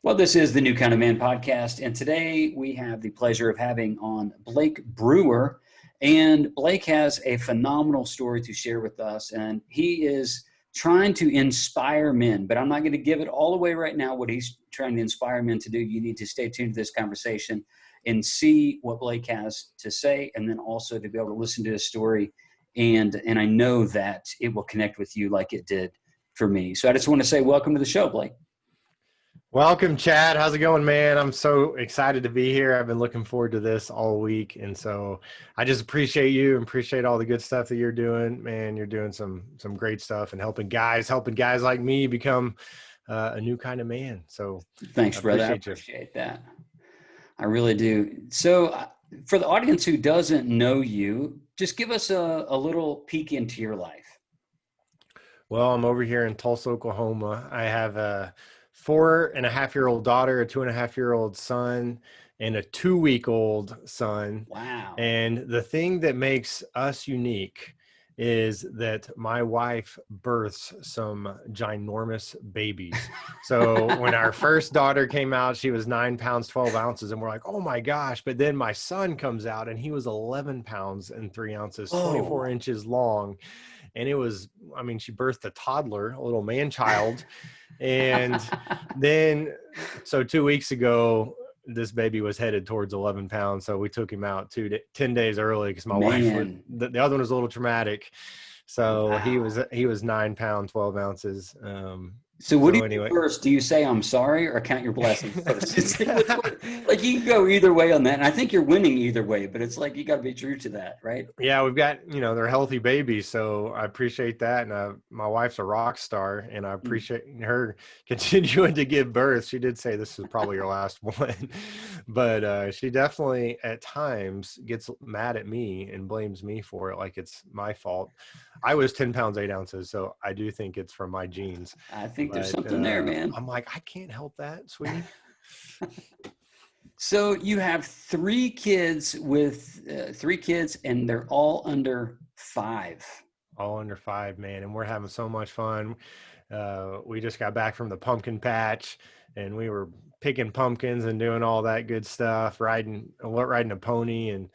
Well, this is the New Kind of Man podcast, and today we have the pleasure of having on Blake Brewer. And Blake has a phenomenal story to share with us, and he is trying to inspire men, but I'm not going to give it all away right now what he's trying to inspire men to do. You need to stay tuned to this conversation and see what Blake has to say, and then also to be able to listen to his story. And I know that it will connect with you like it did for me. So I just want to say welcome to the show, Blake. Welcome, Chad. How's it going, man? I'm so excited to be here. I've been looking forward to this all week. And so I just appreciate you and appreciate all the good stuff that you're doing. Man, you're doing some great stuff and helping guys like me become a new kind of man. So Thanks, I brother. I appreciate you. appreciate that. I really do. So, for the audience who doesn't know you, just give us a little peek into your life. Well, I'm over here in Tulsa, Oklahoma. I have a 4.5-year-old daughter, a 2.5-year-old son, and a 2-week-old son. Wow. And the thing that makes us unique is that my wife births some ginormous babies. So when our first daughter came out, she was 9 pounds, 12 ounces. And we're like, oh my gosh. But then my son comes out and he was 11 pounds and 3 ounces, 24 inches long. And it was, I mean, she birthed a toddler, a little man child. And then, so 2 weeks ago, this baby was headed towards 11 pounds. So we took him out 10 days early because my wife would, the other one was a little traumatic. So Wow. he was 9 pounds, 12 ounces. So what do you do first? Do you say I'm sorry or count your blessings first? It's like you can go either way on that. And I think you're winning either way, but it's like you got to be true to that, right? Yeah, we've got, they're healthy babies. So I appreciate that. And my wife's a rock star and I appreciate her continuing to give birth. She did say this is probably her last one, but she definitely at times gets mad at me and blames me for it. Like it's my fault. I was 10 pounds, 8 ounces. So I do think it's from my genes. I think there's something there, man. I'm like, I can't help that, sweetie. So you have three kids and they're all under 5. All under 5, man. And we're having so much fun. We just got back from the pumpkin patch and we were picking pumpkins and doing all that good stuff, riding a pony. And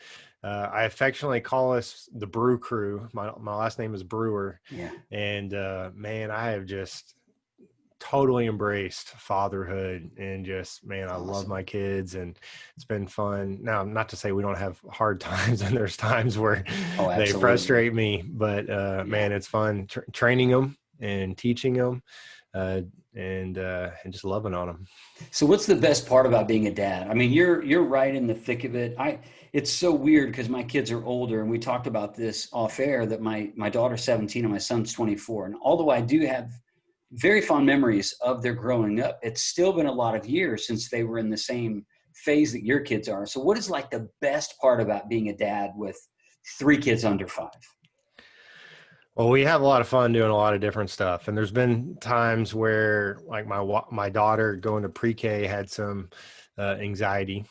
I affectionately call us the Brew Crew. My last name is Brewer. Yeah. And man, I have just totally embraced fatherhood and just, man, I love my kids and it's been fun. Now, not to say we don't have hard times and there's times where they frustrate me, but man, it's fun training them and teaching them and just loving on them. So what's the best part about being a dad? I mean, you're right in the thick of it. It's so weird because my kids are older and we talked about this off air that my daughter's 17 and my son's 24. And although I do have very fond memories of their growing up, it's still been a lot of years since they were in the same phase that your kids are. So what is like the best part about being a dad with 3 kids under 5? Well, we have a lot of fun doing a lot of different stuff. And there's been times where like my daughter going to pre-K had some anxiety.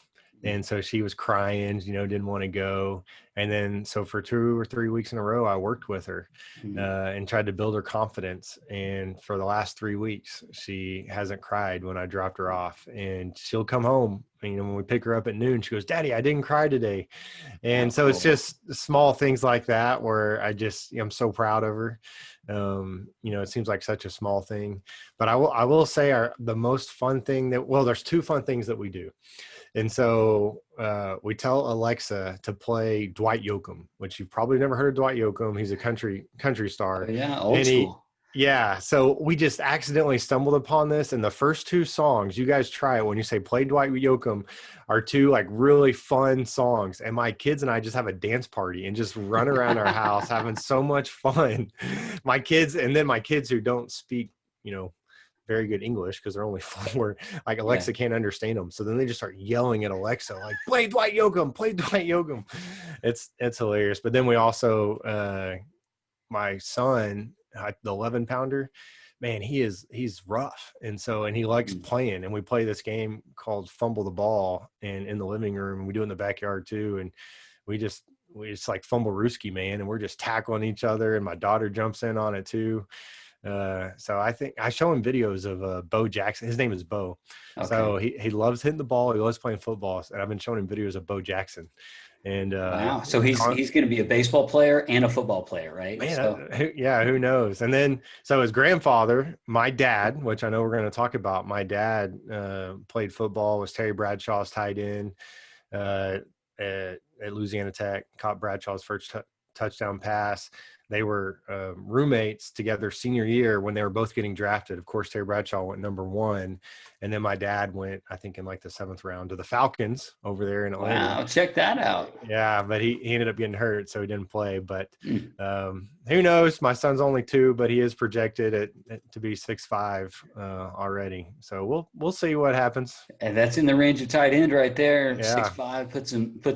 And so she was crying, didn't want to go. And then, so for 2 or 3 weeks in a row, I worked with her and tried to build her confidence. And for the last 3 weeks, she hasn't cried when I dropped her off. And she'll come home, when we pick her up at noon, she goes, "Daddy, I didn't cry today." And so it's just small things like that where I'm so proud of her. It seems like such a small thing, but I will say the most fun thing there's 2 fun things that we do. And so we tell Alexa to play Dwight Yoakam, which you've probably never heard of Dwight Yoakam. He's a country star. Oh, yeah, old school. Yeah. So we just accidentally stumbled upon this. And the first 2 songs, you guys try it when you say play Dwight Yoakam, are 2 like really fun songs. And my kids and I just have a dance party and just run around our house having so much fun. My kids who don't speak, very good English because they're only 4, like Alexa can't understand them. So then they just start yelling at Alexa, like, play Dwight Yoakam, play Dwight Yoakam. It's hilarious. But then we also, my son, the 11-pounder, man, he's rough. And he likes playing, and we play this game called Fumble the Ball and in the living room. We do it in the backyard too. And we just like fumble Rooski, man. And we're just tackling each other. And my daughter jumps in on it too. So I think I show him videos of Bo Jackson. His name is Bo. Okay. So he loves hitting the ball. He loves playing football. And I've been showing him videos of Bo Jackson. And Wow. So he's going to be a baseball player and a football player, right? man, So yeah, who knows? And then, so his grandfather, my dad, which I know we're going to talk about, my dad played football, was Terry Bradshaw's tight end uh, at Louisiana Tech, caught Bradshaw's first touchdown pass. They were roommates together senior year when they were both getting drafted. Of course, Terry Bradshaw went #1. And then my dad went, I think, in like the 7th round to the Falcons over there in Atlanta. wow, check that out. Yeah, but he ended up getting hurt, so he didn't play. But Hmm. who knows? My son's only 2, but he is projected to be 6'5" already. So we'll see what happens. And that's in the range of tight end right there. Yeah, 6'5", put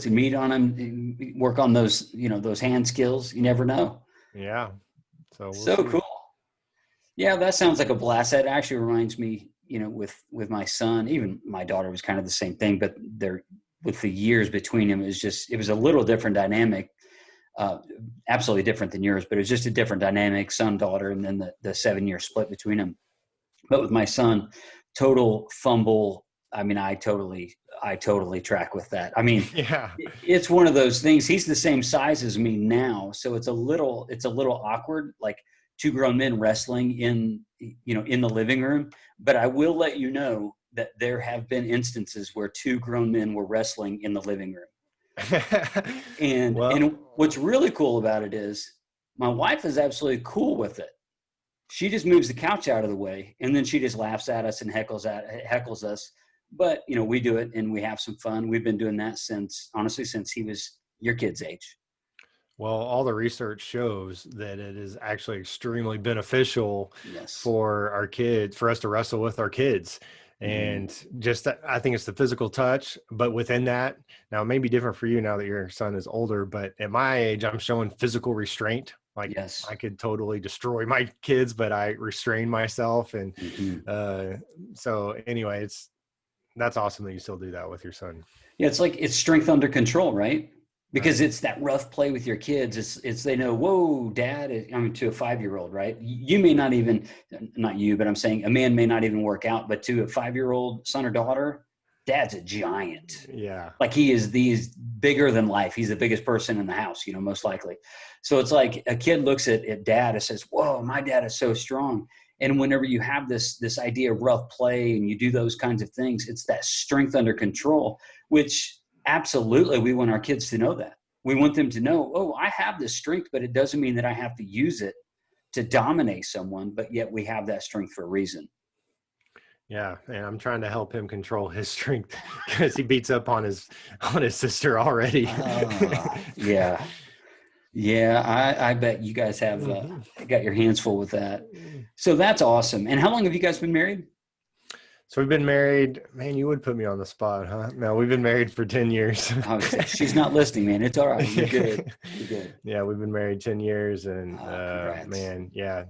some meat on him. Work on those, those hand skills. You never know. yeah. So we'll So see. cool. Yeah, that sounds like a blast. That actually reminds me, with my son, even my daughter was kind of the same thing, but they're with the years between them, it was a little different dynamic. Uh, Absolutely different than yours, but it was just a different dynamic, son, daughter, and then the 7-year split between them. But with my son, total fumble. I mean, I totally track with that. I mean, Yeah. it's one of those things. He's the same size as me now, so it's a little awkward, like two grown men wrestling in the living room. But I will let you know that there have been instances where two grown men were wrestling in the living room. And Well, and what's really cool about it is my wife is absolutely cool with it. She just moves the couch out of the way, and then she just laughs at us and heckles us. But we do it and we have some fun. We've been doing that since he was your kid's age. Well, all the research shows that it is actually extremely beneficial Yes. for our kids, for us to wrestle with our kids. Mm, And just that, I think it's the physical touch, but within that, now it may be different for you now that your son is older, but at my age, I'm showing physical restraint. Like yes. I could totally destroy my kids, but I restrain myself. And Hmm. uh, so anyway, that's awesome that you still do that with your son. Yeah, it's strength under control, right? Right. Because it's that rough play with your kids. It's they know, whoa, dad. I mean, to a 5-year-old, right? You may not even, not you, but I'm saying a man may not even work out, but to a 5-year-old son or daughter, dad's a giant. Yeah. Like he's bigger than life. He's the biggest person in the house, most likely. So it's like a kid looks at dad and says, whoa, my dad is so strong. And whenever you have this idea of rough play and you do those kinds of things, it's that strength under control, which absolutely we want our kids to know that. We want them to know, oh, I have this strength, but it doesn't mean that I have to use it to dominate someone, but yet we have that strength for a reason. Yeah, and I'm trying to help him control his strength because he beats up on his sister already. Yeah. Yeah, I bet you guys have Mhm. got your hands full with that. So that's awesome. And how long have you guys been married? So we've been married. Man, you would put me on the spot, huh? No, we've been married for 10 years. She's not listening, man. It's all right. You're good. You're good. Yeah, we've been married 10 years and Congrats. man, yeah,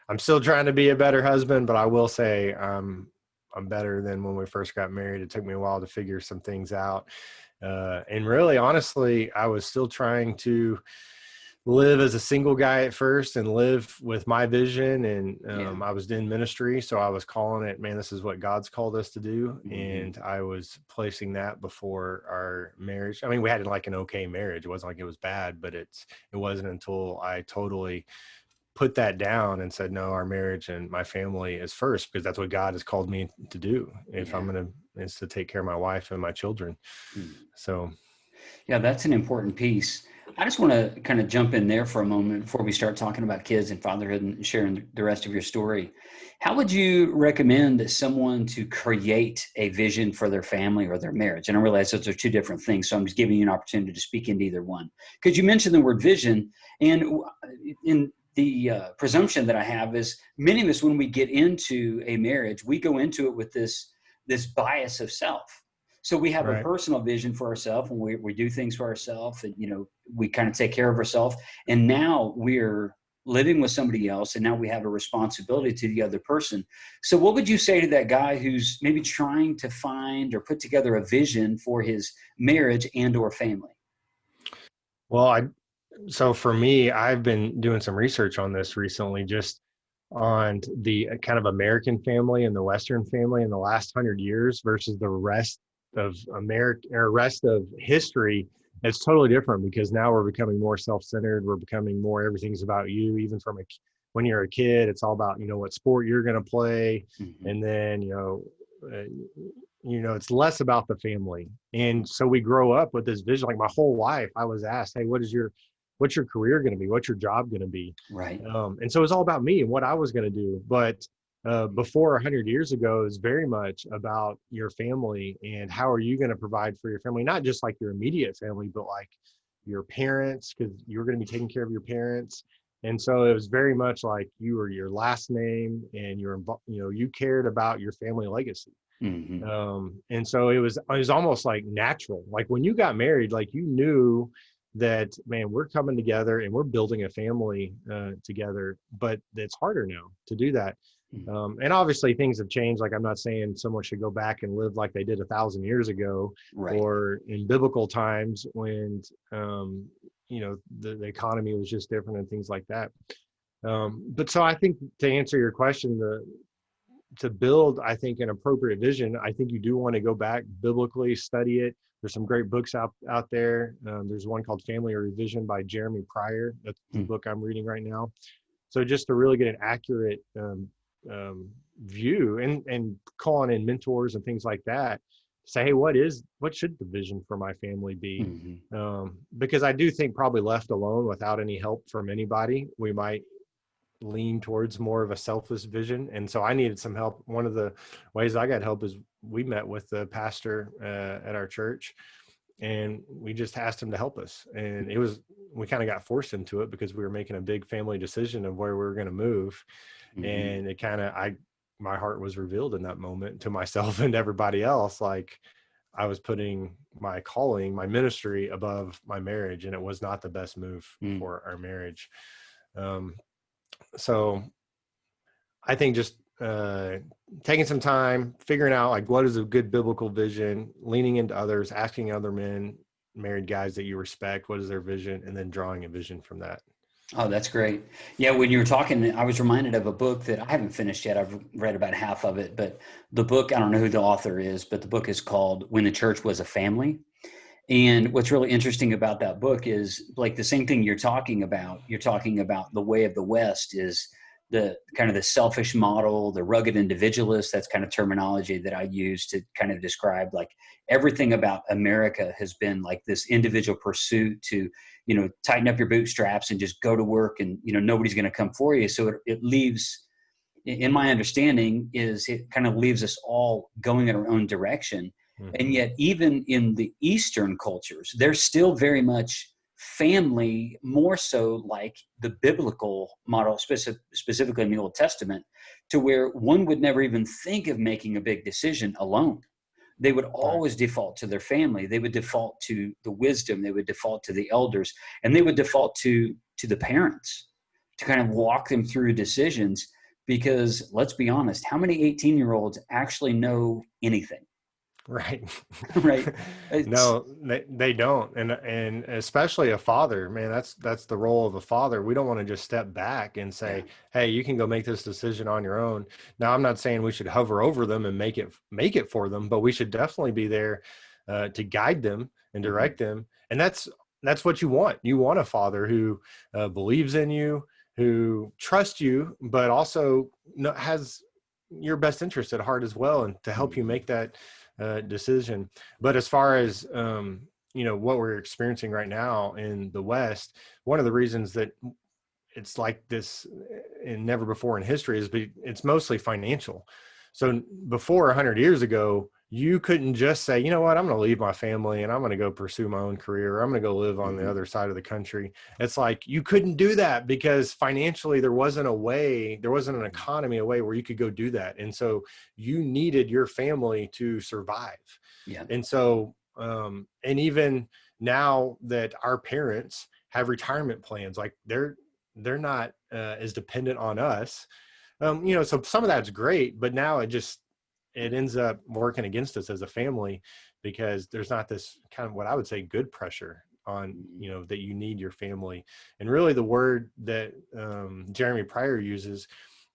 I'm still trying to be a better husband, but I will say I'm better than when we first got married. It took me a while to figure some things out. And really, honestly, I was still trying to live as a single guy at first and live with my vision. And Yeah. I was in ministry. So I was calling it, man, this is what God's called us to do. Hmm. And I was placing that before our marriage. I mean, we had like an okay marriage. It wasn't like it was bad, but it wasn't until I totally put that down and said, no, our marriage and my family is first, because that's what God has called me to do. If I'm Yeah. going to, is to take care of my wife and my children. Mm. So, Yeah, that's an important piece. I just want to kind of jump in there for a moment before we start talking about kids and fatherhood and sharing the rest of your story. How would you recommend someone to create a vision for their family or their marriage? And I realize those are two different things, so I'm just giving you an opportunity to speak into either one. Because you mentioned the word vision, and in the presumption that I have is many of us, when we get into a marriage, we go into it with this bias of self. So we have a right. personal vision for ourselves, and we do things for ourselves, and we kind of take care of ourselves. And now we're living with somebody else, and now we have a responsibility to the other person. So what would you say to that guy who's maybe trying to find or put together a vision for his marriage and or family? Well, So for me, I've been doing some research on this recently, just on the kind of American family and the Western family in the last 100 years versus the rest of America or rest of history. It's totally different because now we're becoming more self-centered. We're becoming more everything's about you. Even from when you're a kid, it's all about what sport you're going to play, Hmm. and then uh, it's less about the family. And so we grow up with this vision. Like my whole life, I was asked, "Hey, what's your career going to be? What's your job going to be?" Right. And so it's all about me and what I was going to do. But before 100 years ago, it's very much about your family and how are you going to provide for your family, not just like your immediate family, but like your parents, because you're going to be taking care of your parents. And so it was very much like you were your last name and you cared about your family legacy. Hmm. And so it was almost like natural. Like when you got married, like you knew that, man, we're coming together and we're building a family together. But it's harder now to do that. And obviously things have changed. Like I'm not saying someone should go back and live like they did 1,000 years ago, Right. or in biblical times when the economy was just different and things like that. But so I think to answer your question, to build, I think, an appropriate vision, I think you do want to go back biblically, study it. There's some great books out there. There's one called Family Revision by Jeremy Pryor. That's the Mm. book I'm reading right now. So just to really get an accurate um, view, and calling in mentors and things like that, say, hey, what should the vision for my family be? Hmm. Because I do think probably left alone without any help from anybody, we might lean towards more of a selfish vision. And so I needed some help. One of the ways I got help is we met with the pastor at our church, and we just asked him to help us. And we kind of got forced into it because we were making a big family decision of where we were going to move. Hmm. And it kind of, my heart was revealed in that moment to myself and everybody else. Like I was putting my calling, my ministry above my marriage, and it was not the best move Mm. for our marriage. Um, so I think just taking some time, figuring out like what is a good biblical vision, leaning into others, asking other men, married guys that you respect, what is their vision, and then drawing a vision from that. Oh, that's great. Yeah, when you were talking, I was reminded of a book that I haven't finished yet. I've read about half of it, but the book, I don't know who the author is, but the book is called When the Church Was a Family. And what's really interesting about that book is like the same thing you're talking about. You're talking about the way of the West is the kind of the selfish model, the rugged individualist. That's kind of terminology that I use to kind of describe like everything about America has been like this individual pursuit to, tighten up your bootstraps and just go to work and, nobody's going to come for you. So it leaves, in my understanding, is it kind of leaves us all going in our own direction. And Mm-hmm. yet, even in the Eastern cultures, there's still very much family, more so like the biblical model, specifically in the Old Testament, to where one would never even think of making a big decision alone. They would Right. always default to their family. They would default to the wisdom. They would default to the elders, and they would default to the parents to kind of walk them through decisions. Because let's be honest, how many 18-year-olds actually know anything? Right. Right? It's, No, they don't. And especially a father, man, that's the role of a father. We don't want to just step back and yeah. say, "Hey, you can go make this decision on your own." Now, I'm not saying we should hover over them and make it for them, but we should definitely be there to guide them and Mm-hmm. direct them. And that's what you want. You want a father who believes in you, who trusts you, but also has your best interest at heart as well, and to help you Mm-hmm. make that decision. But as far as what we're experiencing right now in the West, one of the reasons that it's like this and never before in history is it's mostly financial. So before 100 years ago, you couldn't just say, you know what, I'm going to leave my family and I'm going to go pursue my own career, or I'm going to go live on the Mm-hmm. other side of the country. It's like you couldn't do that because financially there wasn't an economy, a way where you could go do that. And so you needed your family to survive. Yeah. And so, and even now that our parents have retirement plans, like they're not as dependent on us. So some of that's great, but now it ends up working against us as a family because there's not this kind of what I would say good pressure on, that you need your family. And really the word that Jeremy Pryor uses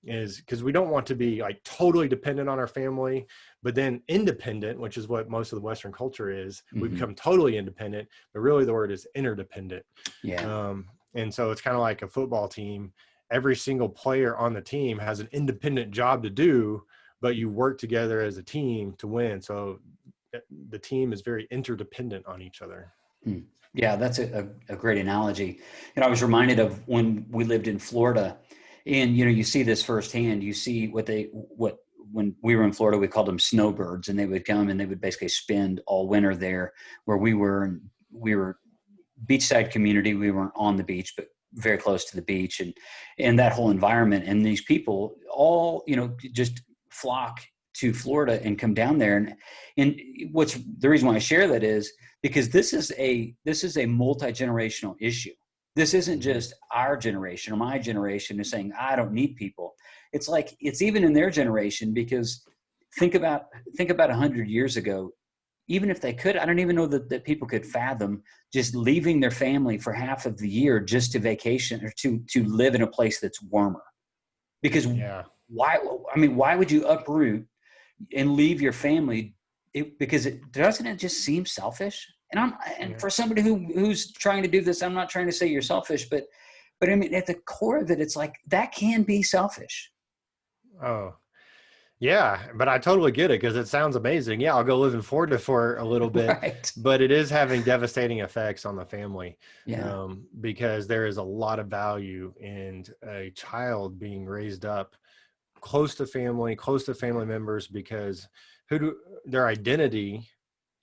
is, because we don't want to be like totally dependent on our family, but then independent, which is what most of the Western culture is. We become totally independent, but really the word is interdependent. Yeah. And so it's kind of like a football team. Every single player on the team has an independent job to do, but you work together as a team to win. So the team is very interdependent on each other. Yeah, that's a great analogy. And I was reminded of when we lived in Florida, and you see this firsthand. You see what when we were in Florida, we called them snowbirds, and they would come and they would basically spend all winter there where we were. And we were beachside community. We weren't on the beach, but very close to the beach, and that whole environment. And these people all just flock to Florida and come down there. And what's the reason why I share that is because this is a multi-generational issue. This isn't just our generation or my generation is saying, I don't need people. It's like, it's even in their generation, because think about 100 years ago, even if they could, I don't even know that people could fathom just leaving their family for half of the year just to vacation or to live in a place that's warmer. Because why would you uproot and leave your family? Because doesn't it just seem selfish? And for somebody who's trying to do this, I'm not trying to say you're selfish, but I mean, at the core of it, it's like that can be selfish. Oh, yeah, but I totally get it, because it sounds amazing. Yeah, I'll go live in Florida for a little bit, Right. but it is having devastating effects on the family, Yeah. because there is a lot of value in a child being raised up close to family members, because their identity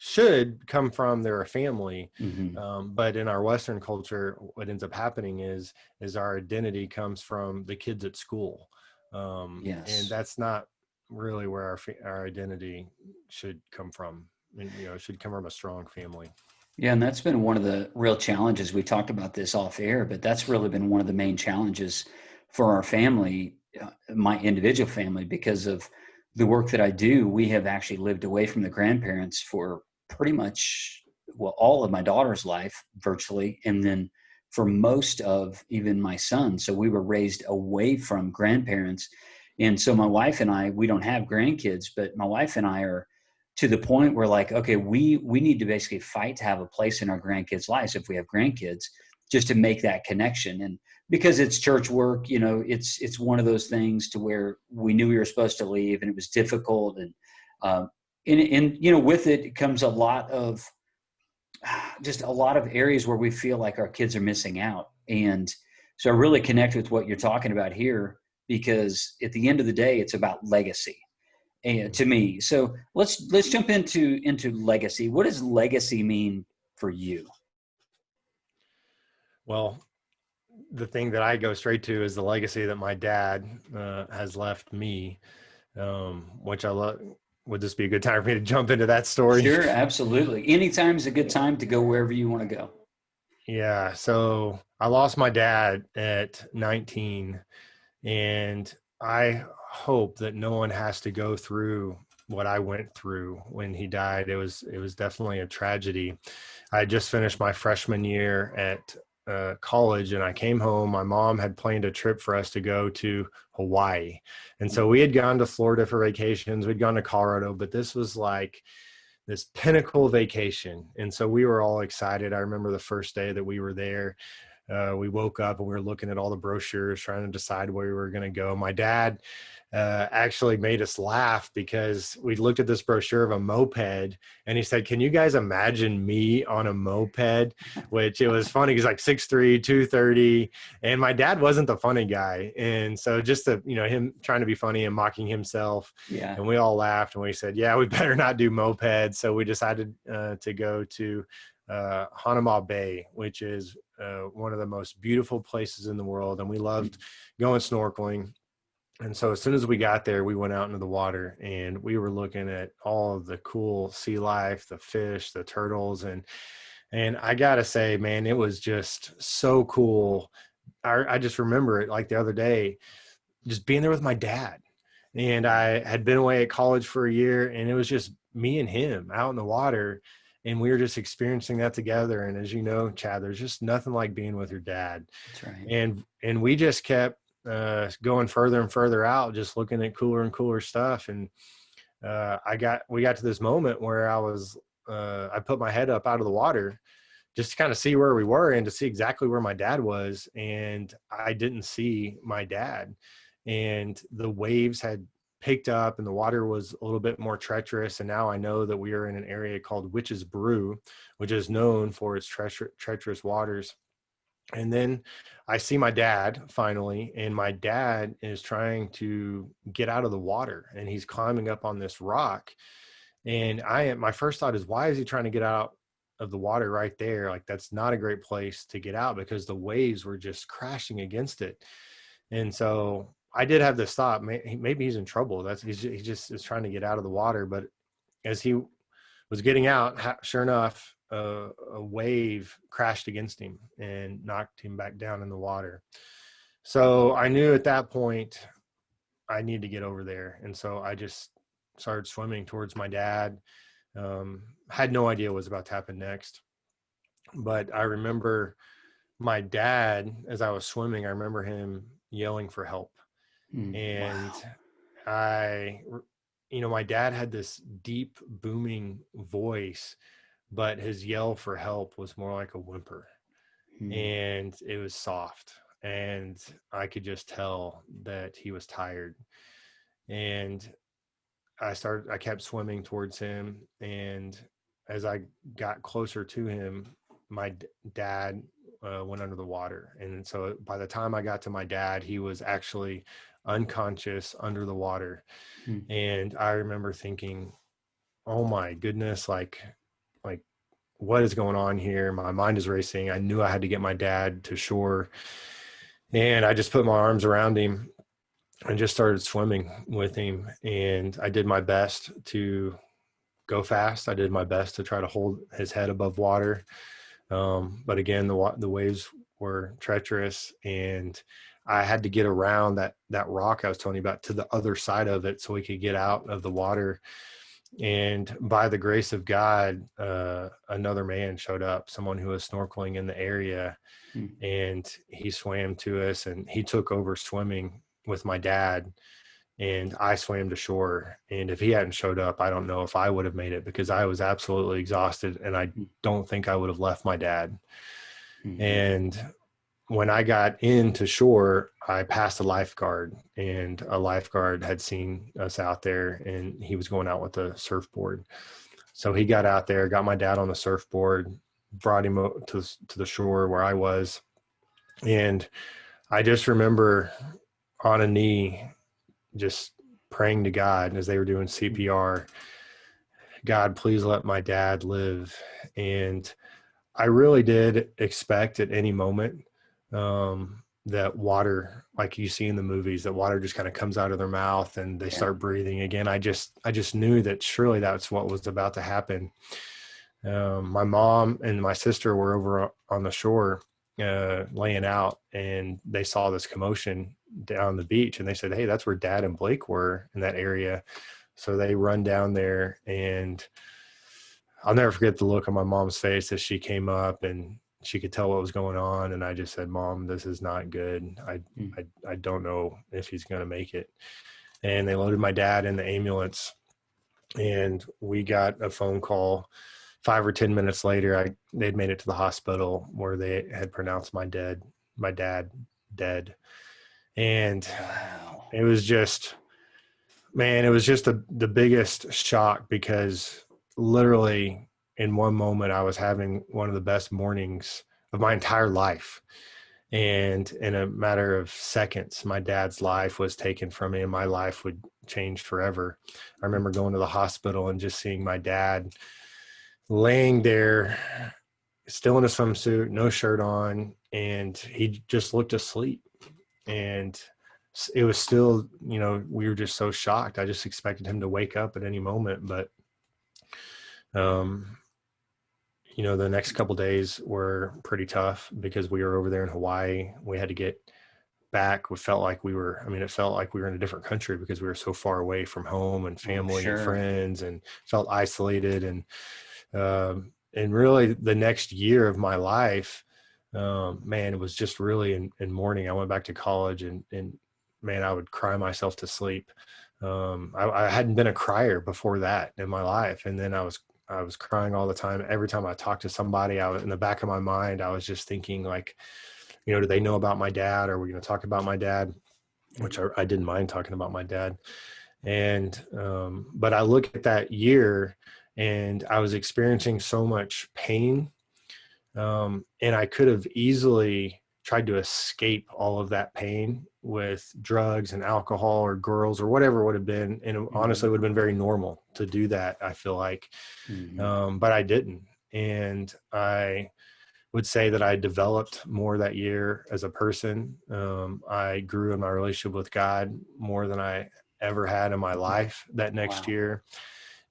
should come from their family. Mm-hmm. But in our Western culture, what ends up happening is our identity comes from the kids at school. And Yes. that's not really where our identity should come from. And, it should come from a strong family. Yeah, and that's been one of the real challenges. We talked about this off air, but that's really been one of the main challenges for our family, my individual family, because of the work that I do. We have actually lived away from the grandparents for pretty much, well, all of my daughter's life virtually, and then for most of even my son. So we were raised away from grandparents. And so my wife and I, we don't have grandkids, but my wife and I are to the point where, like, okay, we need to basically fight to have a place in our grandkids' lives if we have grandkids, just to make that connection. And because it's church work, it's one of those things to where we knew we were supposed to leave, and it was difficult. And with it comes a lot of just a lot of areas where we feel like our kids are missing out. And so I really connect with what you're talking about here, because at the end of the day, it's about legacy and to me. So let's jump into legacy. What does legacy mean for you? Well, the thing that I go straight to is the legacy that my dad has left me, which I love. Would this be a good time for me to jump into that story? Sure, absolutely. Anytime's a good time to go wherever you want to go. Yeah. So I lost my dad at 19, and I hope that no one has to go through what I went through when he died. It was definitely a tragedy. I just finished my freshman year at college, and I came home. My mom had planned a trip for us to go to Hawaii. And so we had gone to Florida for vacations. We'd gone to Colorado, but this was like this pinnacle vacation. And so we were all excited. I remember the first day that we were there, we woke up and we were looking at all the brochures, trying to decide where we were going to go. My dad actually made us laugh because we looked at this brochure of a moped, and he said, "Can you guys imagine me on a moped?" Which it was funny. He's like 6'3", 230. And my dad wasn't the funny guy. And so just him trying to be funny and mocking himself. Yeah. And we all laughed, and we said, yeah, we better not do mopeds. So we decided to go to Hanama Bay, which is one of the most beautiful places in the world. And we loved going snorkeling. And so as soon as we got there, we went out into the water, and we were looking at all of the cool sea life, the fish, the turtles. And I gotta say, man, it was just so cool. I just remember it like the other day, just being there with my dad. And I had been away at college for a year, and it was just me and him out in the water. and we were just experiencing that together. And as you know, Chad, there's just nothing like being with your dad. That's right. And we just kept going further and further out, just looking at cooler and cooler stuff. And we got to this moment where I put my head up out of the water just to kind of see where we were and to see exactly where my dad was. And I didn't see my dad, and the waves had picked up and the water was a little bit more treacherous. And now I know that we are in an area called Witch's Brew, which is known for its treacherous waters. And then I see my dad finally, and my dad is trying to get out of the water, and he's climbing up on this rock. And my first thought is, why is he trying to get out of the water right there? Like, that's not a great place to get out, because the waves were just crashing against it. And so I did have this thought, maybe he's in trouble. He just is trying to get out of the water. But as he was getting out, sure enough, a wave crashed against him and knocked him back down in the water. So I knew at that point I needed to get over there. And so I just started swimming towards my dad. Had no idea what was about to happen next. But I remember my dad, as I was swimming, I remember him yelling for help. And wow. My dad had this deep booming voice, but his yell for help was more like a whimper. And it was soft, and I could just tell that he was tired. And I kept swimming towards him. And as I got closer to him, my dad went under the water. And so by the time I got to my dad, he was actually unconscious under the water. And I remember thinking, oh my goodness, like what is going on here? My mind is racing. I knew I had to get my dad to shore. And I just put my arms around him and just started swimming with him. And I did my best to go fast. I did my best to try to hold his head above water. But again, the waves were treacherous, and I had to get around that rock I was telling you about to the other side of it so we could get out of the water. And by the grace of God, another man showed up, someone who was snorkeling in the area, and he swam to us, and he took over swimming with my dad, and I swam to shore. And if he hadn't showed up, I don't know if I would have made it, because I was absolutely exhausted, and I don't think I would have left my dad. And when I got into shore, I passed a lifeguard, and a lifeguard had seen us out there, and he was going out with a surfboard. So he got out there, got my dad on the surfboard, brought him to the shore where I was. And I just remember on a knee, just praying to God as they were doing CPR, God, please let my dad live. And I really did expect at any moment that water, like you see in the movies, that water just kind of comes out of their mouth and they start breathing again. I just knew that surely that's what was about to happen. My mom and my sister were over on the shore laying out, and they saw this commotion down the beach, and they said, hey, that's where Dad and Blake were, in that area. So they run down there, and I'll never forget the look on my mom's face as she came up, and she could tell what was going on. And I just said, Mom, this is not good. I don't know if he's going to make it. And they loaded my dad in the ambulance, and we got a phone call 5 or 10 minutes later. They'd made it to the hospital where they had pronounced my dad dead. And it was just, man, it was just the biggest shock, because literally in one moment I was having one of the best mornings of my entire life. And in a matter of seconds, my dad's life was taken from me, and my life would change forever. I remember going to the hospital and just seeing my dad laying there, still in a swimsuit, no shirt on, and he just looked asleep. And it was still, we were just so shocked. I just expected him to wake up at any moment. But, the next couple of days were pretty tough, because we were over there in Hawaii. We had to get back. It felt like we were in a different country, because we were so far away from home and family and friends, and felt isolated. And and really the next year of my life, man, it was just really in mourning. I went back to college and man, I would cry myself to sleep. I hadn't been a crier before that in my life. And then I was crying all the time. Every time I talked to somebody, I was in the back of my mind, I was just thinking like, you know, do they know about my dad? Are we going to talk about my dad? Which I didn't mind talking about my dad. And, but I look at that year and I was experiencing so much pain. And I could have easily tried to escape all of that pain with drugs and alcohol or girls or whatever it would have been. And it honestly would have been very normal to do that, I feel like. But I didn't. And I would say that I developed more that year as a person. I grew in my relationship with God more than I ever had in my life that next year.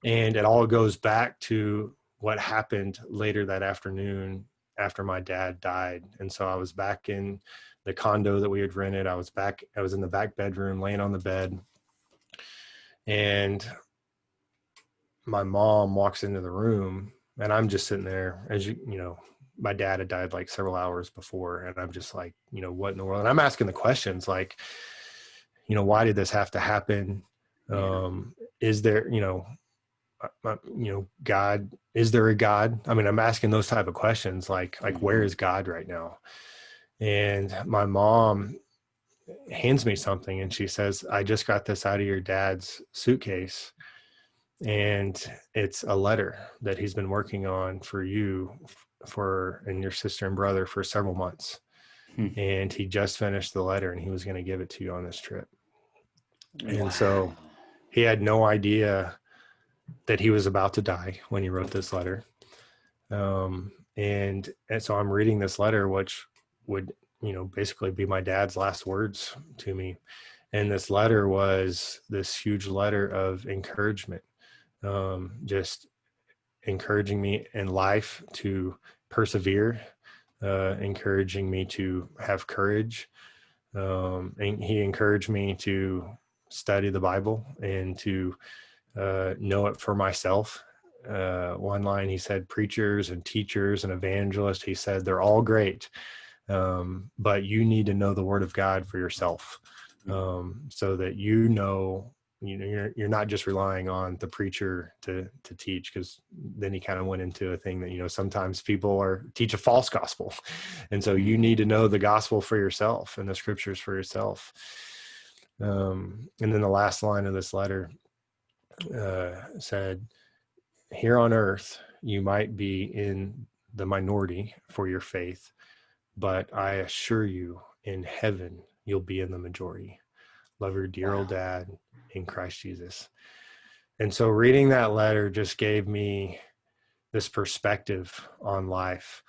And it all goes back to what happened later that afternoon after my dad died. And so I was back in the condo that we had rented. I was in the back bedroom laying on the bed, and my mom walks into the room, and I'm just sitting there, as you know, my dad had died like several hours before. And I'm just like, you know, what in the world? And I'm asking the questions like, you know, why did this have to happen? Is there, God, is there a God? I mean, I'm asking those type of questions, like where is God right now? And my mom hands me something and she says, I just got this out of your dad's suitcase. And it's a letter that he's been working on for you and your sister and brother for several months. And he just finished the letter and he was going to give it to you on this trip. And so he had no idea that he was about to die when he wrote this letter. And so I'm reading this letter, which would, you know, basically be my dad's last words to me. And this letter was this huge letter of encouragement, just encouraging me in life to persevere, encouraging me to have courage. And he encouraged me to study the Bible and to know it for myself. One line, he said, preachers and teachers and evangelists, he said, they're all great. But you need to know the word of God for yourself. So that you're not just relying on the preacher to teach, because then he kind of went into a thing that, you know, sometimes people teach a false gospel. And so you need to know the gospel for yourself and the scriptures for yourself. And then the last line of this letter said, here on earth, you might be in the minority for your faith, but I assure you in heaven, you'll be in the majority. Love your dear old dad in Christ Jesus. And so reading that letter just gave me this perspective on life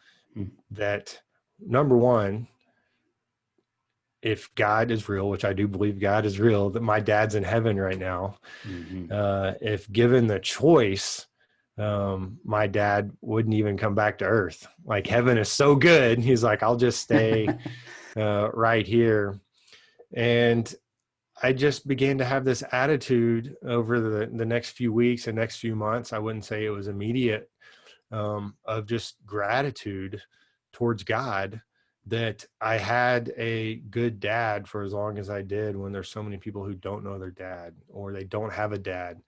that, number one, if God is real, which I do believe God is real, that my dad's in heaven right now. If given the choice, my dad wouldn't even come back to earth. Like, heaven is so good. He's like, I'll just stay right here. And I just began to have this attitude over the next few weeks and next few months. I wouldn't say it was immediate, of just gratitude towards God that I had a good dad for as long as I did, when there's so many people who don't know their dad or they don't have a dad.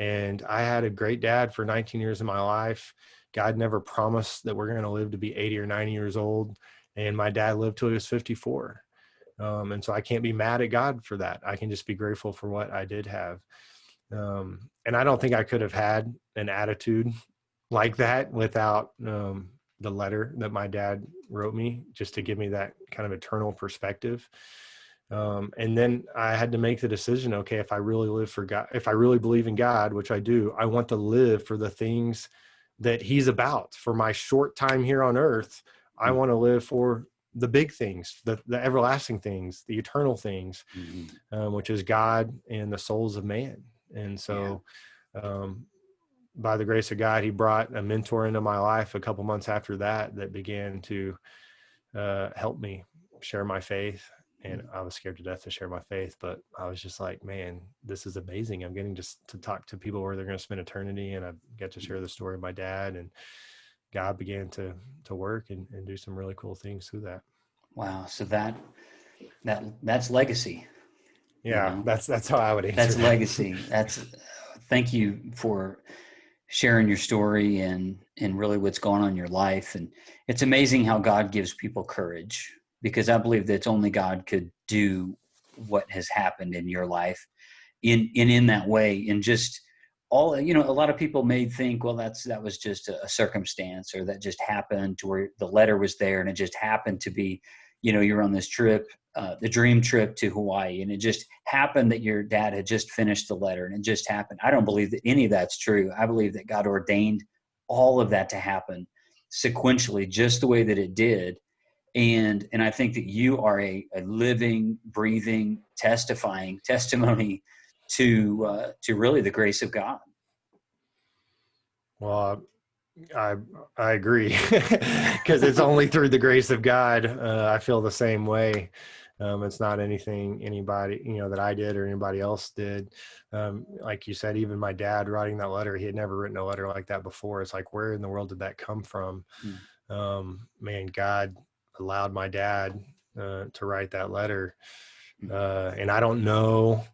And I had a great dad for 19 years of my life. God never promised that we're going to live to be 80 or 90 years old. And my dad lived till he was 54. And so I can't be mad at God for that. I can just be grateful for what I did have. And I don't think I could have had an attitude like that without the letter that my dad wrote me, just to give me that kind of eternal perspective. And then I had to make the decision, okay, if I really live for God, if I really believe in God, which I do, I want to live for the things that he's about. For my short time here on earth, I want to live for the big things, the everlasting things, the eternal things, which is God and the souls of man. And so, by the grace of God, he brought a mentor into my life a couple months after that began to help me share my faith. And I was scared to death to share my faith, but I was just like, man, this is amazing. I'm getting just to talk to people where they're going to spend eternity, and I get to share the story of my dad, and God began to work and do some really cool things through that. Wow. So that's legacy, you Yeah, know, that's how I would answer that's that. legacy. Thank you for sharing your story and really what's going on in your life. And it's amazing how God gives people courage, because I believe that only God could do what has happened in your life in that way. And just all, you know, a lot of people may think, well, that was just a circumstance, or that just happened to where the letter was there and it just happened to be, you know, you're on this trip, the dream trip to Hawaii, and it just happened that your dad had just finished the letter and it just happened. I don't believe that any of that's true. I believe that God ordained all of that to happen sequentially, just the way that it did. And I think that you are a living, breathing, testifying testimony to really the grace of God. Well, I agree, because it's only through the grace of God. I feel the same way. It's not anything anybody, that I did or anybody else did. Like you said, even my dad writing that letter, he had never written a letter like that before. It's like, where in the world did that come from? Mm, Man, God allowed my dad to write that letter. mm, And I don't know,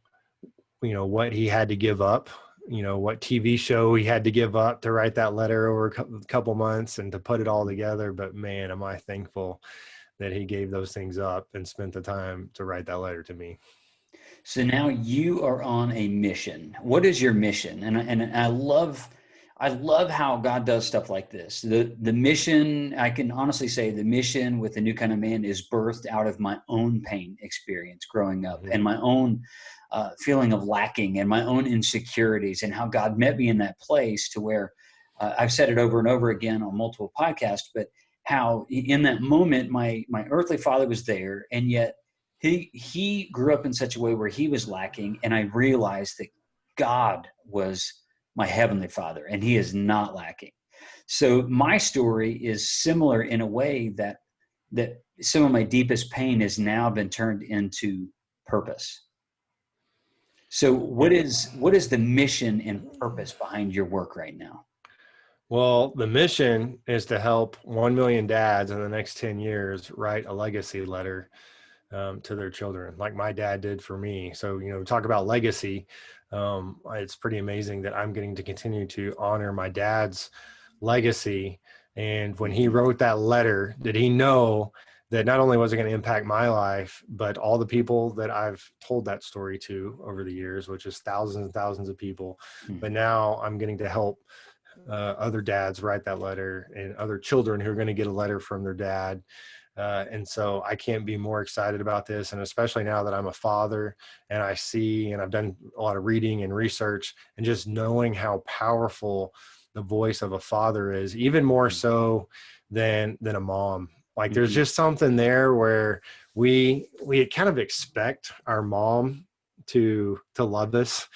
what he had to give up, what TV show he had to give up to write that letter over a couple months and to put it all mm. together. But man, am I thankful that he gave those things up and spent the time to write that letter to me. So now you are on a mission. What is your mission? And I love how God does stuff like this. The mission, I can honestly say the mission with the New Kind of Man is birthed out of my own pain experience growing up, Mm-hmm. and my own feeling of lacking and my own insecurities, and how God met me in that place to where I've said it over and over again on multiple podcasts, but how in that moment my earthly father was there, and yet he grew up in such a way where he was lacking, and I realized that God was my heavenly father and he is not lacking. So my story is similar in a way that some of my deepest pain has now been turned into purpose. So Yeah. what is the mission and purpose behind your work right now? Well, the mission is to help 1 million dads in the next 10 years write a legacy letter to their children, like my dad did for me. So, talk about legacy. It's pretty amazing that I'm getting to continue to honor my dad's legacy. And when he Mhm. wrote that letter, did he know that not only was it going to impact my life, but all the people that I've told that story to over the years, which is thousands and thousands of people. But now I'm getting to help other dads write that letter, and other children who are going to get a letter from their dad. And so I can't be more excited about this. And especially now that I'm a father and I see, and I've done a lot of reading and research, and just knowing how powerful the voice of a father is, even more so than a mom. Like there's Mhm. just something there where we kind of expect our mom to love us.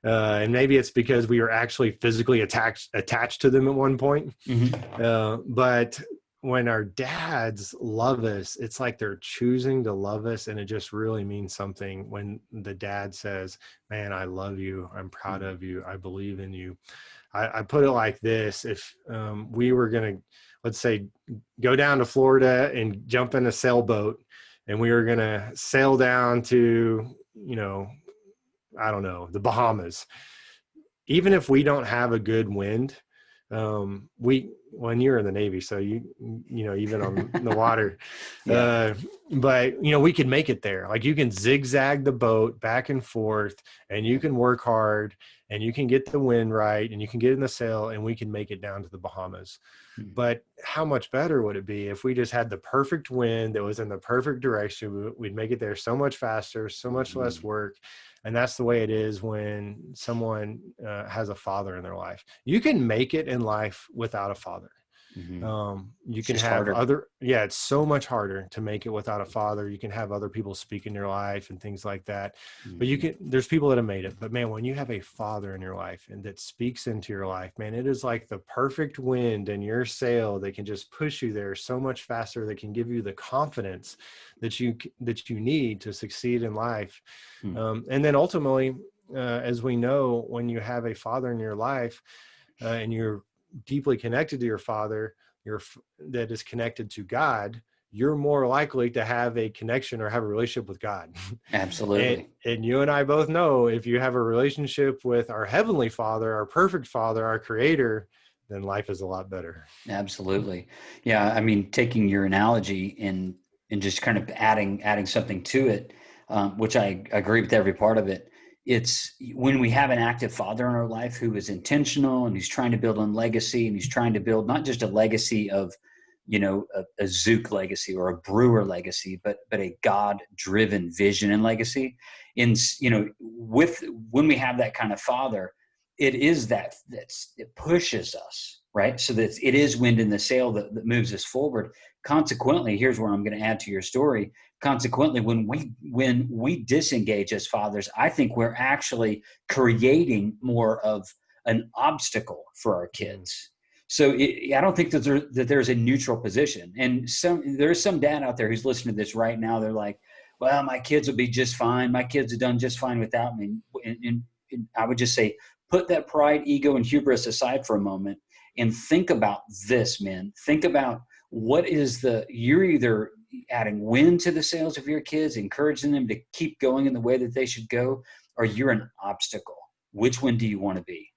And maybe it's because we were actually physically attached to them at one point. Mhm. But when our dads love us, it's like they're choosing to love us. And it just really means something when the dad says, man, I love you. I'm proud Mhm. of you. I believe in you. I put it like this. If we were going to, let's say, go down to Florida and jump in a sailboat, and we were going to sail down to, I don't know, the Bahamas. Even if we don't have a good wind, when you're in the Navy, so you've been on the water, Yeah. but we could make it there. Like you can zigzag the boat back and forth, and you can work hard, and you can get the wind right, and you can get in the sail, and we can make it down to the Bahamas. Mhm. But how much better would it be if we just had the perfect wind that was in the perfect direction? We'd make it there so much faster, so much less Mhm. work. And that's the way it is when someone has a father in their life. You can make it in life without a father. Mhm. You It's can just have harder. it's so much harder to make it without a father. You can have other people speak in your life and things like that. But Mhm. there's people that have made it. But man, when you have a father in your life and that speaks into your life, man, it is like the perfect wind in your sail that can just push you there so much faster, that can give you the confidence that you need to succeed in life. Mhm. And then ultimately, as we know, when you have a father in your life, and you're deeply connected to your father, that is connected to God, you're more likely to have a connection or have a relationship with God. Absolutely. And you and I both know, if you have a relationship with our Heavenly Father, our perfect Father, our Creator, then life is a lot better. Absolutely. Yeah. I mean, taking your analogy and just kind of adding something to it, which I agree with every part of it. It's when we have an active father in our life who is intentional and he's trying to build a legacy, and he's trying to build not just a legacy of, a Zook legacy or a Brewer legacy, but a God driven vision and legacy. In, with when we have that kind of father, it is it pushes us, right? So that it is wind in the sail that moves us forward. Consequently, here's where I'm going to add to your story. Consequently, when we disengage as fathers, I think we're actually creating more of an obstacle for our kids. So I don't think that there's a neutral position. And there's some dad out there who's listening to this right now. They're like, well, my kids will be just fine. My kids have done just fine without me. And I would just say, put that pride, ego, and hubris aside for a moment and think about this, man. Think about you're either adding wind to the sails of your kids, encouraging them to keep going in the way that they should go, or you're an obstacle. Which one do you want to be?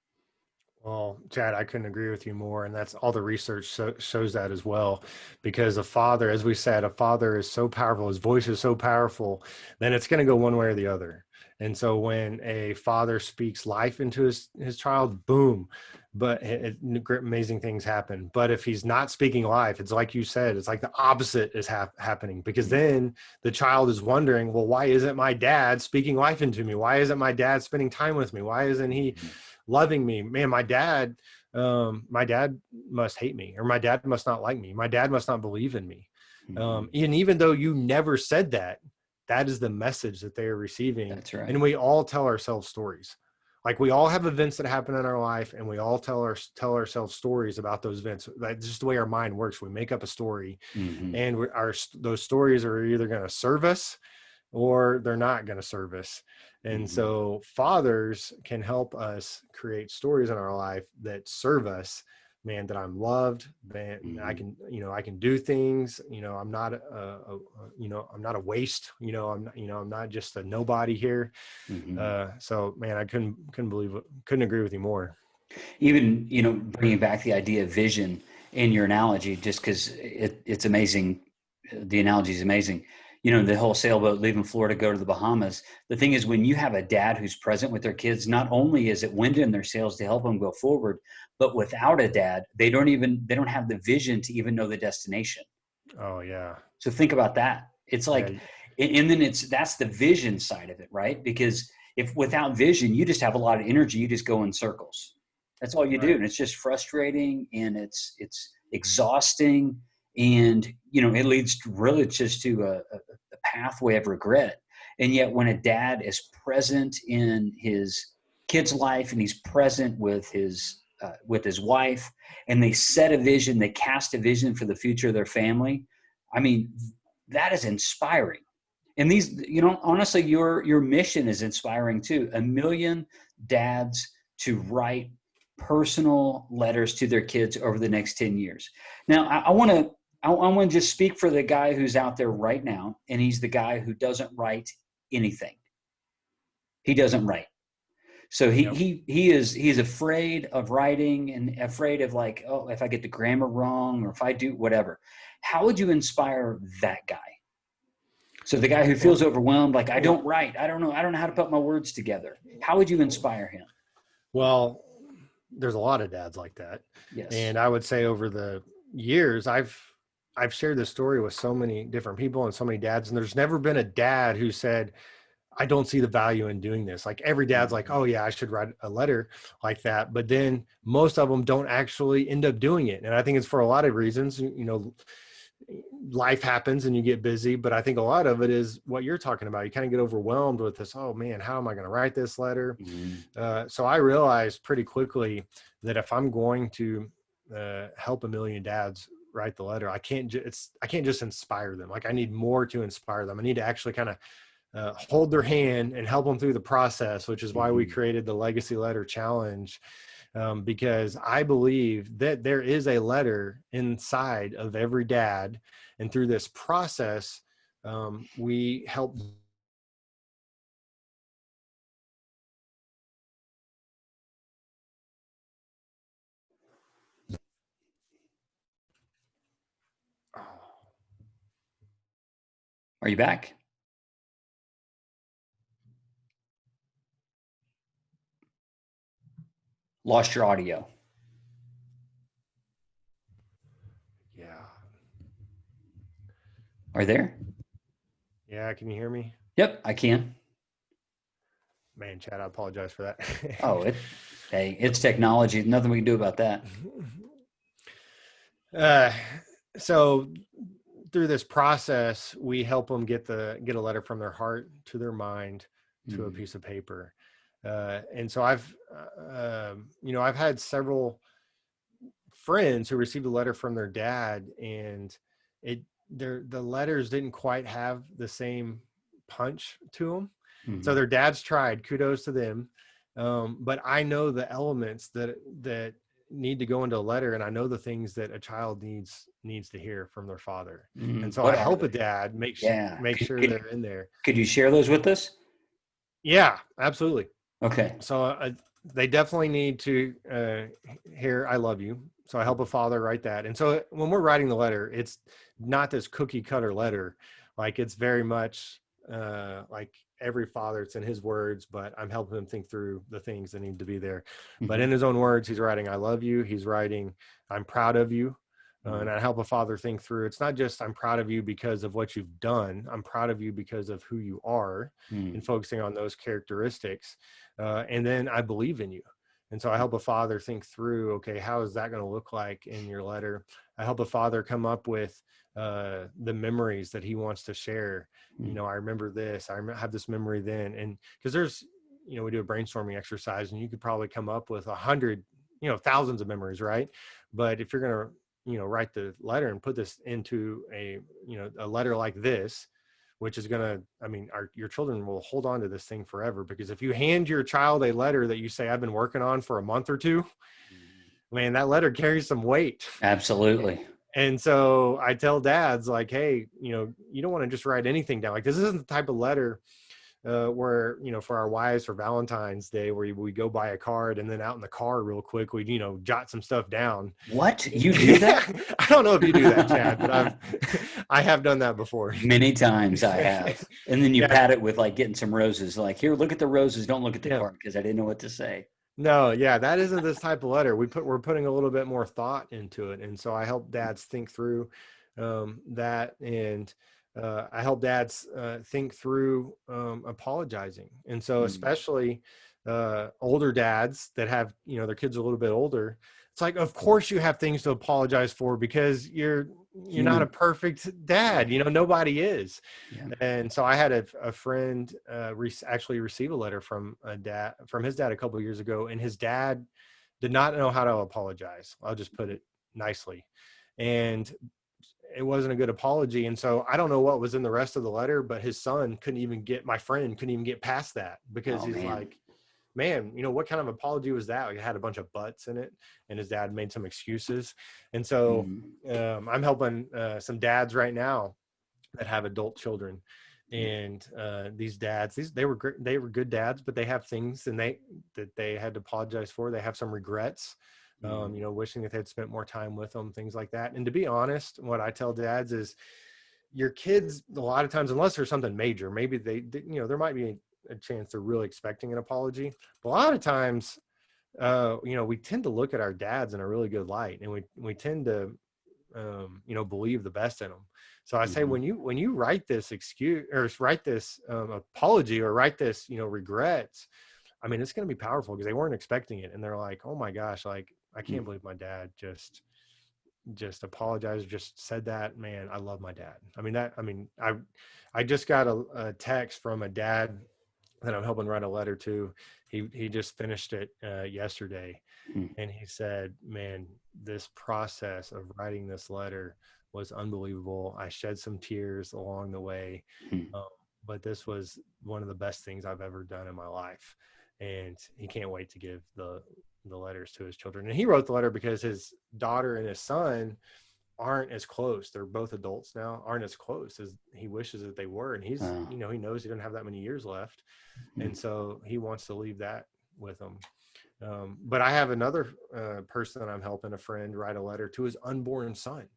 Well, Chad, I couldn't agree with you more. And that's all the research shows that as well. Because a father, as we said, a father is so powerful, his voice is so powerful, then it's going to go one way or the other. And so when a father speaks life into his child, boom, but amazing things happen. But if he's not speaking life, it's like you said, it's like the opposite is happening, because then the child is wondering, well, why isn't my dad speaking life into me? Why isn't my dad spending time with me? Why isn't he loving me? Man, my dad must hate me, or my dad must not like me. My dad must not believe in me. And even though you never said that, that is the message that they are receiving. That's right. And we all tell ourselves stories. Like, we all have events that happen in our life, and we all tell ourselves stories about those events. That's just the way our mind works. We make up a story, and those stories are either going to serve us or they're not going to serve us. And so fathers can help us create stories in our life that serve us. Man, that I'm loved, man, I can do things, I'm not I'm not a waste, I'm not just a nobody here. So man, I couldn't agree with you more. Even, bringing back the idea of vision in your analogy, just because it's amazing. The analogy is amazing. The whole sailboat leaving Florida, go to the Bahamas. The thing is, when you have a dad who's present with their kids, not only is it wind in their sails to help them go forward, but without a dad, they don't have the vision to even know the destination. Oh yeah. So think about that. It's Yeah. like, and then that's the vision side of it, right? Because if without vision, you just have a lot of energy, you just go in circles. That's all you do. Right. And it's just frustrating, and it's exhausting. And, it leads really just to a pathway of regret. And yet when a dad is present in his kid's life, and he's present with his wife, and they set a vision, they cast a vision for the future of their family, I mean, that is inspiring. And these, honestly, your mission is inspiring too. 1 million dads to write personal letters to their kids over the next 10 years. Now, I want to just speak for the guy who's out there right now, and he's the guy who doesn't write anything. He doesn't write. So Yep. he's afraid of writing, and afraid of, like, oh, if I get the grammar wrong, or if I do whatever. How would you inspire that guy? So the guy who feels overwhelmed, like, I don't write, I don't know how to put my words together. How would you inspire him? Well, there's a lot of dads like that. Yes. And I would say over the years, I've shared this story with so many different people and so many dads, and there's never been a dad who said, I don't see the value in doing this. Like, every dad's like, oh yeah, I should write a letter like that. But then most of them don't actually end up doing it. And I think it's for a lot of reasons. Life happens and you get busy, but I think a lot of it is what you're talking about. You kind of get overwhelmed with this, oh man, how am I going to write this letter? So I realized pretty quickly that if I'm going to help 1 million dads write the letter, I can't just inspire them. Like, I need more to inspire them. I need to actually kind of hold their hand and help them through the process, which is why we created the Legacy Letter Challenge. because I believe that there is a letter inside of every dad. And through this process, we help. Are you back? Lost your audio. Yeah. Are you there? Yeah. Can you hear me? Yep, I can. Man, Chad, I apologize for that. Oh, hey, it's technology. Nothing we can do about that. uh, so through this process, we help them get a letter from their heart to their mind to a piece of paper. And so I've had several friends who received a letter from their dad, and the letters didn't quite have the same punch to them. So their dads tried. Kudos to them. But I know the elements that need to go into a letter, and I know the things that a child needs to hear from their father. And so What I are help a they? dad Yeah. make sure they're in there. Could you share those with us? Yeah, absolutely. Okay. So they definitely need to hear "I love you." So I help a father write that. And so when we're writing the letter, it's not this cookie cutter letter. Like, it's very much like every father, it's in his words, but I'm helping him think through the things that need to be there. But in his own words, he's writing "I love you." He's writing "I'm proud of you." And I help a father think through, it's not just "I'm proud of you because of what you've done. I'm proud of you because of who you are," and focusing on those characteristics. And then "I believe in you." And so I help a father think through, okay, how is that going to look like in your letter? I help a father come up with the memories that he wants to share. I remember this, have this memory then. And because we do a brainstorming exercise, and you could probably come up with 100, thousands of memories, right? But if you're going to, write the letter and put this into a letter like this, which is going to, your children will hold on to this thing forever. Because if you hand your child a letter that you say, "I've been working on for a month or two," man, that letter carries some weight. Absolutely. And so I tell dads, like, hey, you don't want to just write anything down. Like, this isn't the type of letter where, for our wives for Valentine's Day, where we go buy a card and then out in the car real quick, we, jot some stuff down. What? You do that? I don't know if you do that, Chad, but I have done that before. Many times I have. And then you Yeah. pat it with like getting some roses. Like, here, look at the roses. Don't look at the Yeah. card, because I didn't know what to say. No, yeah, that isn't this type of letter. We're putting a little bit more thought into it, and so I help dads think through that, and I help dads think through apologizing. And so, especially older dads that have their kids a little bit older, it's like, of course you have things to apologize for, because you're not a Human. perfect dad. Nobody is. Yeah. And so I had a friend actually receive a letter from his dad a couple of years ago, and his dad did not know how to apologize. I'll just put it nicely. And it wasn't a good apology. And so I don't know what was in the rest of the letter, but my friend couldn't even get past that, because Oh he's man. like, man, what kind of apology was that? It had a bunch of buts in it, and his dad made some excuses. And so I'm helping some dads right now that have adult children. And these dads, they were great, they were good dads, but they have things that they had to apologize for. They have some regrets, wishing that they'd spent more time with them, things like that. And to be honest, what I tell dads is, your kids, a lot of times, unless there's something major, maybe there might be a chance they're really expecting an apology. But a lot of times, we tend to look at our dads in a really good light, and we tend to believe the best in them. So I say, when you write this excuse, or write this apology, or write this regrets, it's going to be powerful, because they weren't expecting it, and they're like, oh my gosh, like, I can't believe my dad just apologized, just said that. Man, I love my dad. I just got a text from a dad that I'm helping write a letter to. He just finished it yesterday. And he said, man, this process of writing this letter was unbelievable. I shed some tears along the way, um, but this was one of the best things I've ever done in my life. And he can't wait to give the letters to his children. And he wrote the letter because his daughter and his son aren't as close. They're both adults now, aren't as close as he wishes that they were. And he's, Uh, he knows he doesn't have that many years left. And so he wants to leave that with them. But I have another person that I'm helping, a friend, write a letter to his unborn son.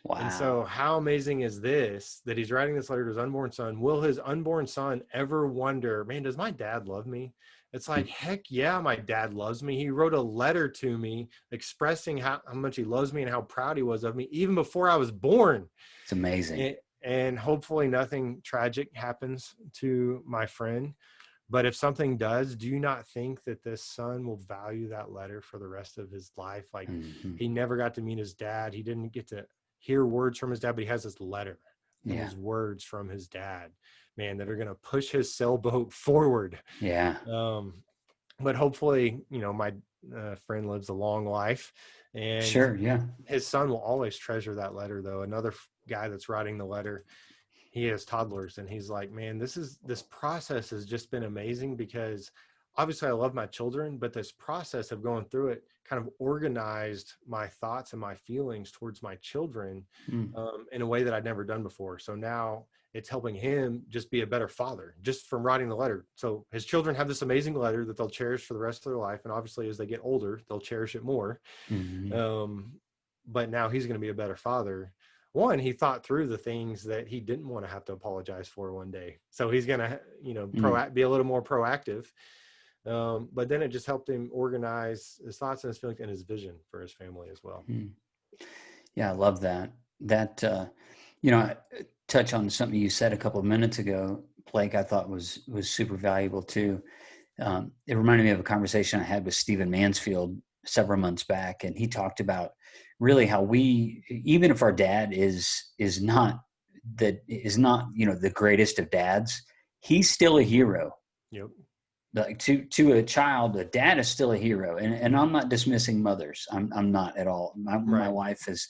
And wow. so how amazing is this, that he's writing this letter to his unborn son? Will his unborn son ever wonder, man, does my dad love me? It's like, heck yeah, my dad loves me. He wrote a letter to me expressing how much he loves me and how proud he was of me, even before I was born. It's amazing. And hopefully nothing tragic happens to my friend. But if something does, do you not think that this son will value that letter for the rest of his life? Like, he never got to meet his dad. He didn't get to hear words from his dad, but he has this letter and these words from his dad, man, that are going to push his sailboat forward. Yeah. But hopefully, my friend lives a long life, and Sure. Yeah. his son will always treasure that letter. Though another guy that's writing the letter, he has toddlers, and he's like, man, this process has just been amazing, because obviously I love my children, but this process of going through it kind of organized my thoughts and my feelings towards my children in a way that I'd never done before. So now it's helping him just be a better father, just from writing the letter. So his children have this amazing letter that they'll cherish for the rest of their life. And obviously as they get older, they'll cherish it more. But now he's going to be a better father. One, he thought through the things that he didn't want to have to apologize for one day. So he's going to, be a little more proactive. But then it just helped him organize his thoughts and his feelings and his vision for his family as well. Yeah, I love that. That, touch on something you said a couple of minutes ago, Blake, I thought was super valuable too. It reminded me of a conversation I had with Stephen Mansfield several months back, and he talked about really how we, even if our dad is not the greatest of dads, he's still a hero. Yep. Like to a child, a dad is still a hero, and I'm not dismissing mothers. I'm not at all. My wife is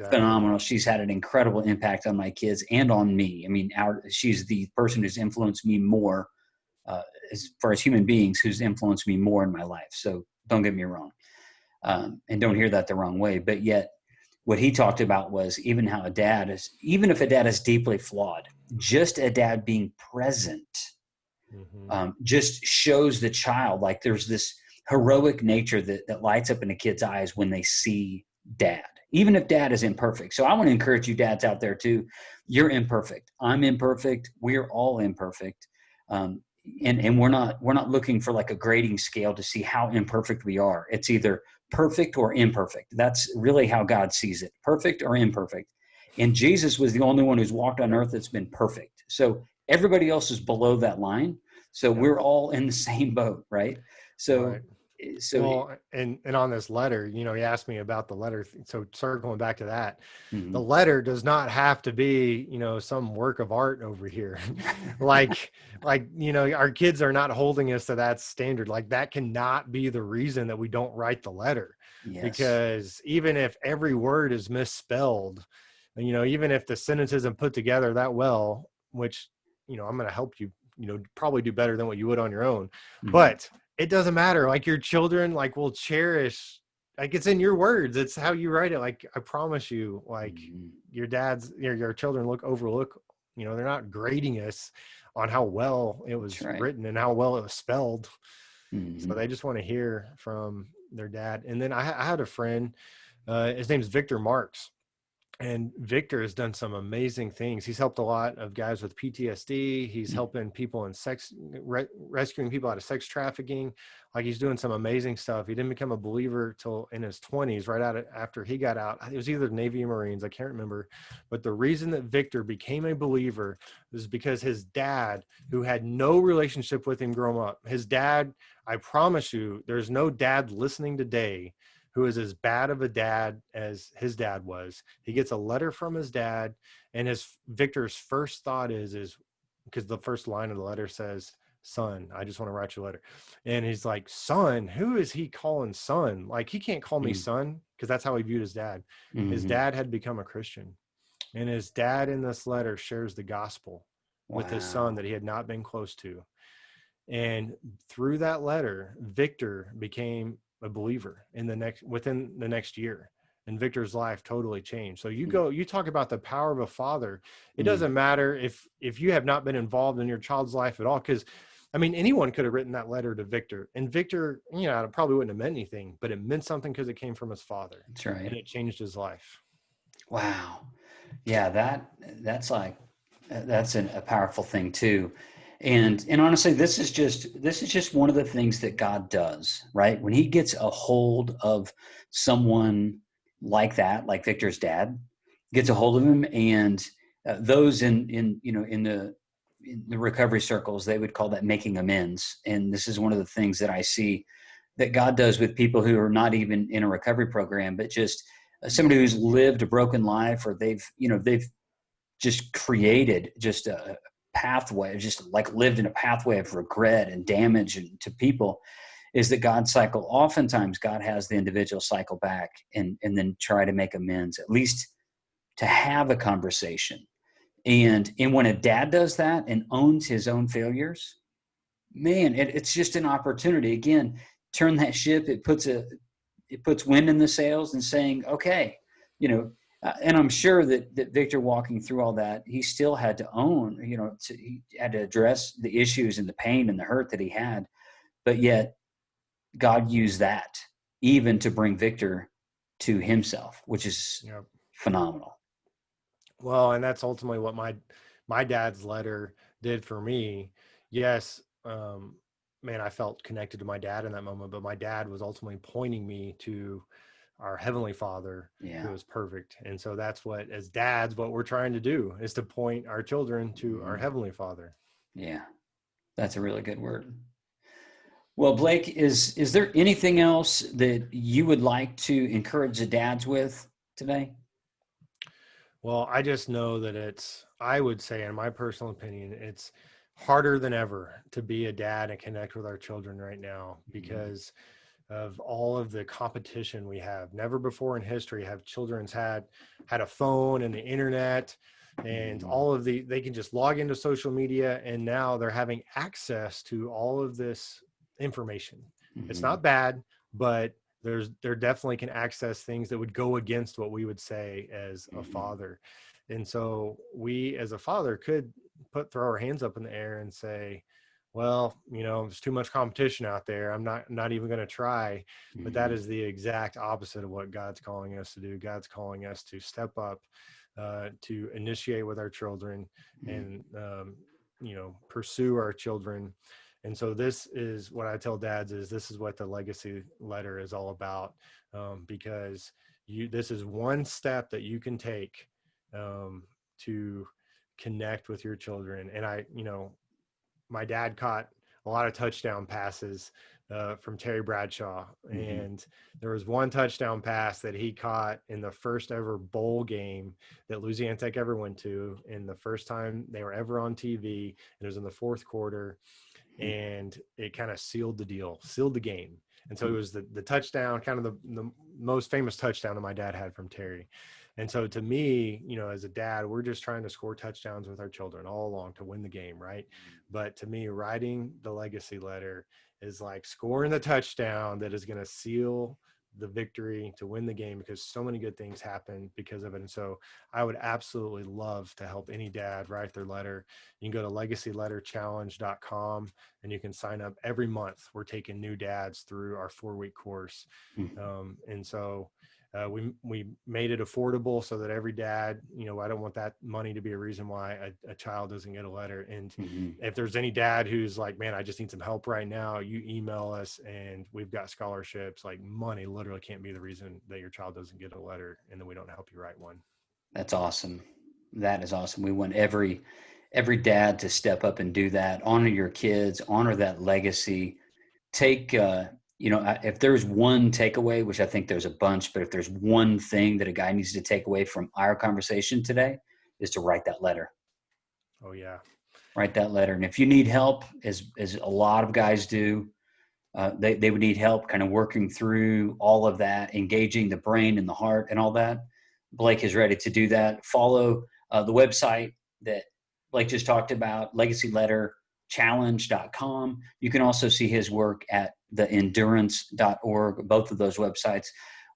phenomenal. She's had an incredible impact on my kids and on me. I mean, she's the person who's influenced me more as far as human beings, who's influenced me more in my life. So don't get me wrong, and don't hear that the wrong way. But yet, what he talked about was even if a dad is deeply flawed, just a dad being present. Just shows the child, like, there's this heroic nature that lights up in a kid's eyes when they see dad, even if dad is imperfect. So I want to encourage you dads out there too. You're imperfect. I'm imperfect. We're all imperfect. And we're not looking for like a grading scale to see how imperfect we are. It's either perfect or imperfect. That's really how God sees it, perfect or imperfect. And Jesus was the only one who's walked on earth that's been perfect. So everybody else is below that line. So we're all in the same boat, right? So, and on this letter, he asked me about the letter. So circling back to that, mm-hmm. The letter does not have to be, some work of art over here. like, our kids are not holding us to that standard. Like, that cannot be the reason that we don't write the letter. Yes. Because even if every word is misspelled, even if the sentence isn't put together that well, which, I'm going to help you, probably do better than what you would on your own. Mm-hmm. But it doesn't matter. Like, your children, like, will cherish, like, it's in your words. It's how you write it. Like, I promise you, like, your children overlook, they're not grading us on how well it was written and how well it was spelled. So they just want to hear from their dad. And then I had a friend, his name's Victor Marks. And Victor has done some amazing things. He's helped a lot of guys with PTSD. He's helping people in rescuing people out of sex trafficking. Like, he's doing some amazing stuff. He didn't become a believer till in his 20s, after he got out. It was either Navy or Marines, I can't remember. But the reason that Victor became a believer is because his dad, who had no relationship with him growing up, his dad, I promise you, there's no dad listening today who is as bad of a dad as his dad was. He gets a letter from his dad, and Victor's first thought is because the first line of the letter says, "Son, I just want to write you a letter." And he's like, "Son? Who is he calling son? Like, he can't call me son," because that's how he viewed his dad. His dad had become a Christian, and his dad in this letter shares the gospel with his son that he had not been close to. And through that letter, Victor became a believer within the next year. And Victor's life totally changed. So you talk about the power of a father. It doesn't matter if you have not been involved in your child's life at all, because I mean, anyone could have written that letter to Victor, and Victor, it probably wouldn't have meant anything, but it meant something because it came from his father. That's right. And it changed his life. Wow. Yeah, that's a powerful thing too. And honestly, this is just one of the things that God does, right? When he gets a hold of someone like that, like Victor's dad, gets a hold of him, and those in the recovery circles, they would call that making amends. And this is one of the things that I see that God does with people who are not even in a recovery program, but just somebody who's lived a broken life, or they've just created just a pathway, just like lived in a pathway of regret and damage to people, is that oftentimes God has the individual cycle back and then try to make amends, at least to have a conversation. And when a dad does that and owns his own failures, man, it's just an opportunity. Again, turn that ship. It puts wind in the sails and saying, okay, and I'm sure that Victor, walking through all that, he still had to own, he had to address the issues and the pain and the hurt that he had, but yet God used that even to bring Victor to himself, which is phenomenal. Well, and that's ultimately what my dad's letter did for me. Yes, man, I felt connected to my dad in that moment, but my dad was ultimately pointing me to our Heavenly Father, who is perfect. And so that's what, as dads, what we're trying to do is to point our children to our Heavenly Father. Yeah, that's a really good word. Well, Blake, is there anything else that you would like to encourage the dads with today? Well, I just know that I would say, in my personal opinion, it's harder than ever to be a dad and connect with our children right now because of all of the competition we have. Never before in history have children's had a phone and the internet and all of they can just log into social media, and now they're having access to all of this information. It's not bad, but there definitely can access things that would go against what we would say as a father. And so we as a father could throw our hands up in the air and say, well, there's too much competition out there. I'm not even going to try. But that is the exact opposite of what God's calling us to do. God's calling us to step up, to initiate with our children and, pursue our children. And so this is what I tell dads this is what the legacy letter is all about. Because this is one step that you can take, to connect with your children. And my dad caught a lot of touchdown passes from Terry Bradshaw. And there was one touchdown pass that he caught in the first ever bowl game that Louisiana Tech ever went to, and the first time they were ever on TV. And it was in the fourth quarter, and it kind of sealed the game. And so it was the touchdown, kind of the most famous touchdown that my dad had from Terry. And so to me, as a dad, we're just trying to score touchdowns with our children all along to win the game, right? But to me, writing the legacy letter is like scoring the touchdown that is going to seal the victory to win the game, because so many good things happen because of it. And so I would absolutely love to help any dad write their letter. You can go to legacyletterchallenge.com and you can sign up every month. We're taking new dads through our 4-week course. And so we made it affordable so that every dad, I don't want that money to be a reason why a child doesn't get a letter. And if there's any dad who's like, man, I just need some help right now, you email us and we've got scholarships. Like, money literally can't be the reason that your child doesn't get a letter, and then we don't help you write one. That's awesome. That is awesome. We want every dad to step up and do that. Honor your kids, honor that legacy. Take, if there's one takeaway, which I think there's a bunch, but if there's one thing that a guy needs to take away from our conversation today, is to write that letter. Oh yeah. Write that letter. And if you need help, as a lot of guys do, they would need help kind of working through all of that, engaging the brain and the heart and all that. Blake is ready to do that. Follow the website that Blake just talked about, Legacy Letter challenge.com. You can also see his work at theendurance.org. Both of those websites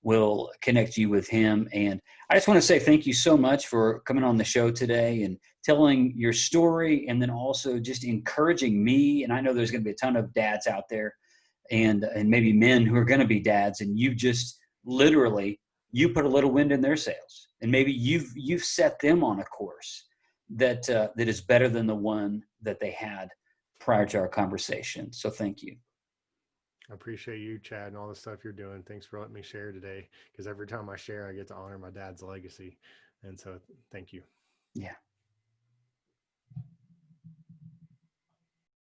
will connect you with him. And I just want to say thank you so much for coming on the show today and telling your story, and then also just encouraging me. And I know there's going to be a ton of dads out there, and maybe men who are going to be dads, and you just literally, you put a little wind in their sails, and maybe you've set them on a course that that is better than the one that they had prior to our conversation. So thank you. I appreciate you, Chad, and all the stuff you're doing. Thanks for letting me share today, because every time I share, I get to honor my dad's legacy. And so thank you. Yeah.